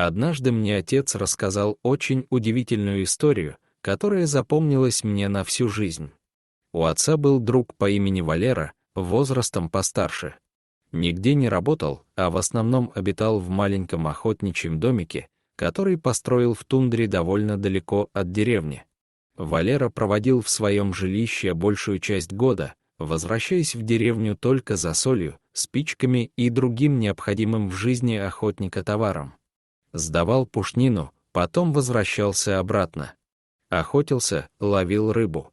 Однажды мне отец рассказал очень удивительную историю, которая запомнилась мне на всю жизнь. У отца был друг по имени Валера, возрастом постарше. Нигде не работал, а в основном обитал в маленьком охотничьем домике, который построил в тундре довольно далеко от деревни. Валера проводил в своем жилище большую часть года, возвращаясь в деревню только за солью, спичками и другим необходимым в жизни охотника товаром. Сдавал пушнину, потом возвращался обратно. Охотился, ловил рыбу.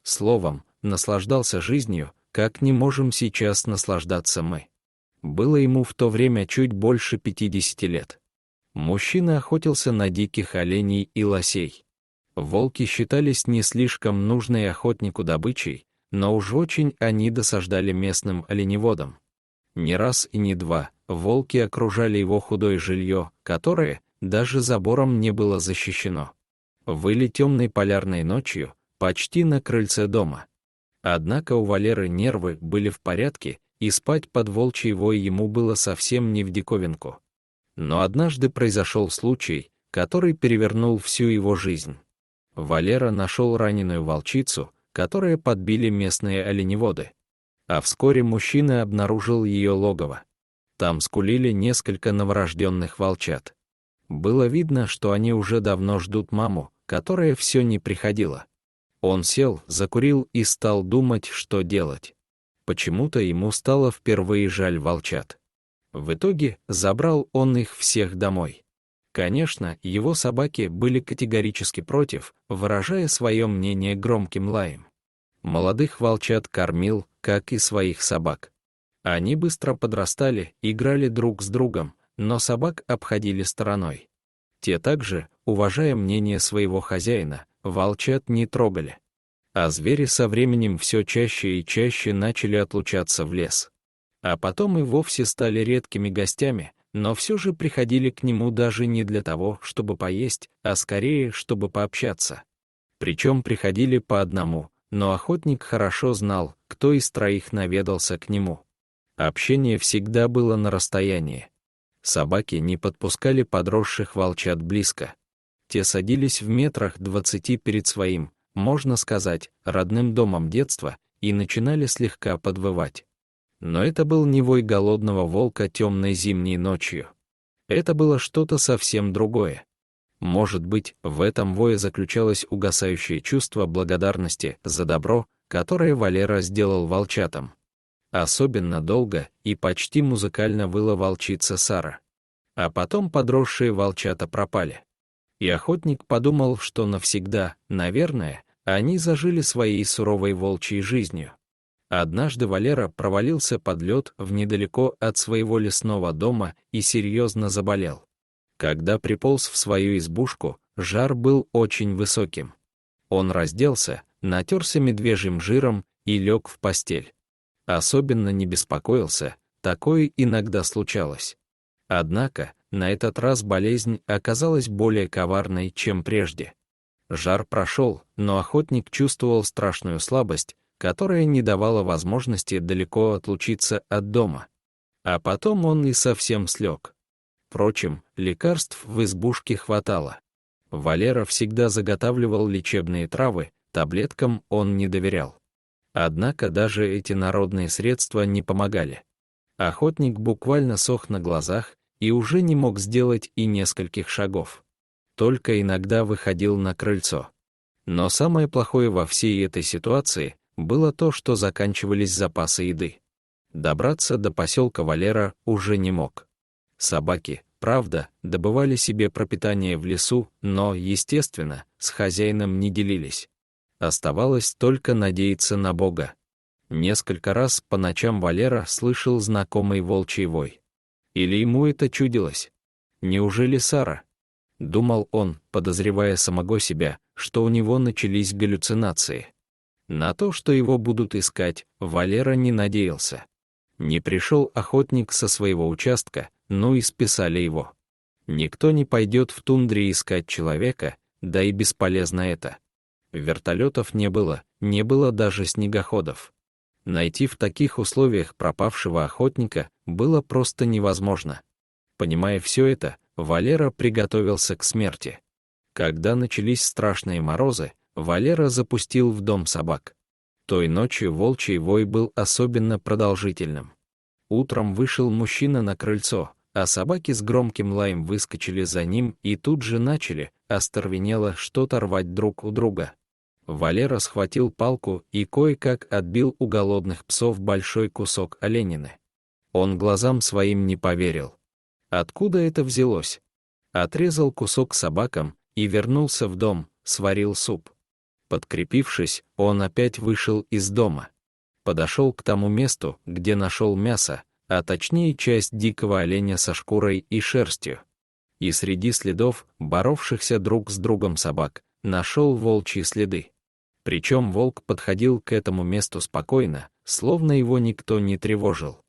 Словом, наслаждался жизнью, как не можем сейчас наслаждаться мы. Было ему в то время чуть больше 50 лет. Мужчина охотился на диких оленей и лосей. Волки считались не слишком нужной охотнику добычей, но уж очень они досаждали местным оленеводам. Не раз и не два волки окружали его худое жилье, которое даже забором не было защищено. Выли темной полярной ночью, почти на крыльце дома. Однако у Валеры нервы были в порядке, и спать под волчий вой ему было совсем не в диковинку. Но однажды произошел случай, который перевернул всю его жизнь. Валера нашел раненую волчицу, которую подбили местные оленеводы. А вскоре мужчина обнаружил ее логово. Там скулили несколько новорожденных волчат. Было видно, что они уже давно ждут маму, которая все не приходила. Он сел, закурил и стал думать, что делать. Почему-то ему стало впервые жаль волчат. В итоге забрал он их всех домой. Конечно, его собаки были категорически против, выражая свое мнение громким лаем. Молодых волчат кормил, как и своих собак. Они быстро подрастали, играли друг с другом, но собак обходили стороной. Те также, уважая мнение своего хозяина, волчат не трогали. А звери со временем все чаще и чаще начали отлучаться в лес. А потом и вовсе стали редкими гостями, но все же приходили к нему даже не для того, чтобы поесть, а скорее, чтобы пообщаться. Причем приходили по одному, но охотник хорошо знал, кто из троих наведался к нему. Общение всегда было на расстоянии. Собаки не подпускали подросших волчат близко. Те садились в метрах 20 перед своим, можно сказать, родным домом детства и начинали слегка подвывать. Но это был не вой голодного волка темной зимней ночью. Это было что-то совсем другое. Может быть, в этом вое заключалось угасающее чувство благодарности за добро, которое Валера сделал волчатам. Особенно долго и почти музыкально выла волчица Сара. А потом подросшие волчата пропали. И охотник подумал, что навсегда, наверное, они зажили своей суровой волчьей жизнью. Однажды Валера провалился под лед недалеко от своего лесного дома и серьезно заболел. Когда приполз в свою избушку, жар был очень высоким. Он разделся, натерся медвежьим жиром и лег в постель. Особенно не беспокоился, такое иногда случалось. Однако, на этот раз болезнь оказалась более коварной, чем прежде. Жар прошел, но охотник чувствовал страшную слабость, которая не давала возможности далеко отлучиться от дома. А потом он и совсем слег. Впрочем, лекарств в избушке хватало. Валера всегда заготавливал лечебные травы, таблеткам он не доверял. Однако даже эти народные средства не помогали. Охотник буквально сох на глазах и уже не мог сделать и нескольких шагов. Только иногда выходил на крыльцо. Но самое плохое во всей этой ситуации было то, что заканчивались запасы еды. Добраться до поселка Валера уже не мог. Собаки, правда, добывали себе пропитание в лесу, но, естественно, с хозяином не делились. Оставалось только надеяться на Бога. Несколько раз по ночам Валера слышал знакомый волчий вой. Или ему это чудилось? Неужели Сара? Думал он, подозревая самого себя, что у него начались галлюцинации. На то, что его будут искать, Валера не надеялся. Не пришел охотник со своего участка, ну и списали его. Никто не пойдет в тундре искать человека, да и бесполезно это. Вертолетов не было даже снегоходов. Найти в таких условиях пропавшего охотника было просто невозможно. Понимая все это, Валера приготовился к смерти. Когда начались страшные морозы, Валера запустил в дом собак. Той ночью волчий вой был особенно продолжительным. Утром вышел мужчина на крыльцо, а собаки с громким лаем выскочили за ним и тут же начали, остервенело, что-то рвать друг у друга. Валера схватил палку и кое-как отбил у голодных псов большой кусок оленины. Он глазам своим не поверил. Откуда это взялось? Отрезал кусок собакам и вернулся в дом, сварил суп. Подкрепившись, он опять вышел из дома. Подошел к тому месту, где нашел мясо, а точнее часть дикого оленя со шкурой и шерстью. И среди следов, боровшихся друг с другом собак, нашел волчьи следы. Причем волк подходил к этому месту спокойно, словно его никто не тревожил.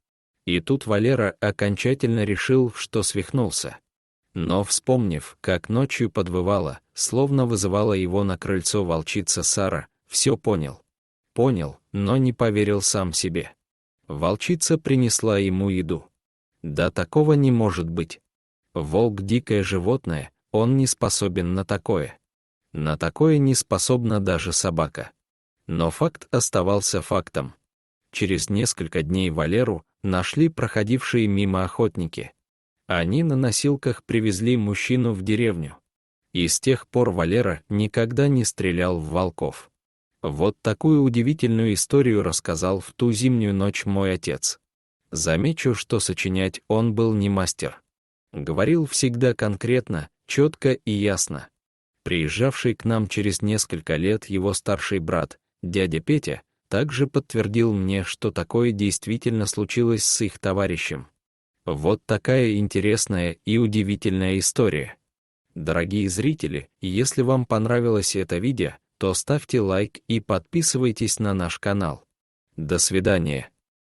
И тут Валера окончательно решил, что свихнулся. Но, вспомнив, как ночью подвывала, словно вызывала его на крыльцо волчица Сара, все понял. Понял, но не поверил сам себе. Волчица принесла ему еду. Да такого не может быть. Волк — дикое животное, он не способен на такое. На такое не способна даже собака. Но факт оставался фактом. Через несколько дней Валеру нашли проходившие мимо охотники. Они на носилках привезли мужчину в деревню. И с тех пор Валера никогда не стрелял в волков. Вот такую удивительную историю рассказал в ту зимнюю ночь мой отец. Замечу, что сочинять он был не мастер. Говорил всегда конкретно, четко и ясно. Приезжавший к нам через несколько лет его старший брат, дядя Петя, также подтвердил мне, что такое действительно случилось с их товарищем. Вот такая интересная и удивительная история. Дорогие зрители, если вам понравилось это видео, то ставьте лайк и подписывайтесь на наш канал. До свидания.